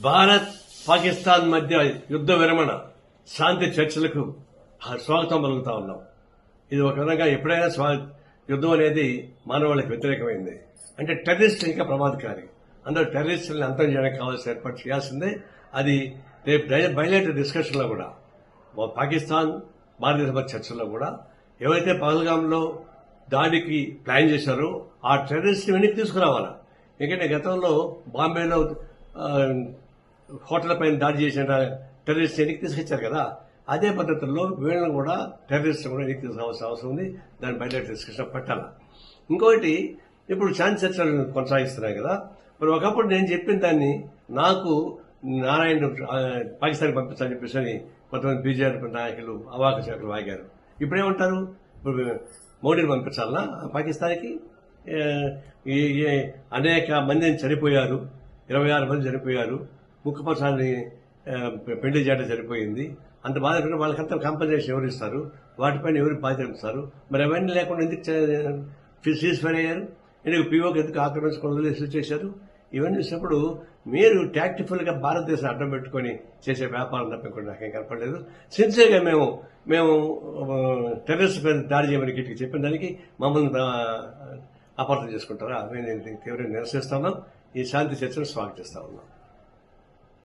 భారత్ పాకిస్తాన్ మధ్య యుద్ధ విరమణ శాంతి చర్చలకు స్వాగతం పలుకుతా ఉన్నాం. ఇది ఒక విధంగా ఎప్పుడైనా యుద్ధం అనేది మానవాళికి వ్యతిరేకమైంది. అంటే టెర్రరిస్ట్ ఇంకా ప్రమాదకారి. అందరూ టెర్రరిస్టులను అంతం చేయడానికి కావాల్సిన ఏర్పాటు చేయాల్సిందే. అది రేపు బయలేటర్ డిస్కషన్లో కూడా పాకిస్తాన్ భారతదేశ మధ్య చర్చల్లో కూడా ఎవరైతే పహల్గాంలో దాడికి ప్లాన్ చేశారో ఆ టెర్రరిస్ట్ వెనక్కి తీసుకురావాలా. ఎందుకంటే గతంలో బాంబేలో హోటల్ పైన దాడి చేసిన టెర్రరిస్ట్ వెనక్కి తీసుకొచ్చారు కదా, అదే పద్ధతుల్లో వీళ్ళని కూడా టెర్రరిస్ట్ కూడా వెనక్కి తీసుకోవాల్సిన అవసరం ఉంది. దాని బయట డిస్కషన్ పెట్టాలా. ఇంకొకటి, ఇప్పుడు శాంతి చర్చలు కొనసాగిస్తున్నాయి కదా, మరి ఒకప్పుడు నేను చెప్పిన దాన్ని నాకు నారాయణ పాకిస్తాన్కి పంపించాలని చెప్పేసి కొంతమంది బీజేపీ నాయకులు అవాక శాఖలు వాగారు. ఇప్పుడేమంటారు, ఇప్పుడు మోడీని పంపించాలన్నా పాకిస్తాన్కి? అనేక మందిని చనిపోయారు, 26 మంది చనిపోయారు, ముఖ్యపక్షాన్ని పెళ్లి చేయడం సరిపోయింది. అంత బాధపడిన వాళ్ళకంతా కాంపన్సేషన్ ఎవరు ఇస్తారు, వాటిపైన ఎవరు బాధ్యత ఇస్తారు? మరి అవన్నీ లేకుండా ఎందుకు సీజ్ ఫైర్ అయ్యారు? ఎందుకు పీఓకి ఎందుకు ఆక్రమించకుండా ఇష్యూ చేశారు? ఇవన్నీ చూసినప్పుడు మీరు టాక్టిఫుల్ గా భారతదేశం అడ్డం పెట్టుకుని చేసే వ్యాపారం తప్పకుండా నాకేం కనపడలేదు. సిన్సియర్గా మేము టెర్రరిస్ట్ పైన దాడి చేయమని గట్టిగా చెప్పిన దానికి మమ్మల్ని అపార్థం చేసుకుంటారా? మేము తీవ్రంగా నిరసిస్తా ఉన్నాం. ఈ శాంతి చర్చను స్వాగతిస్తా ఉన్నాం.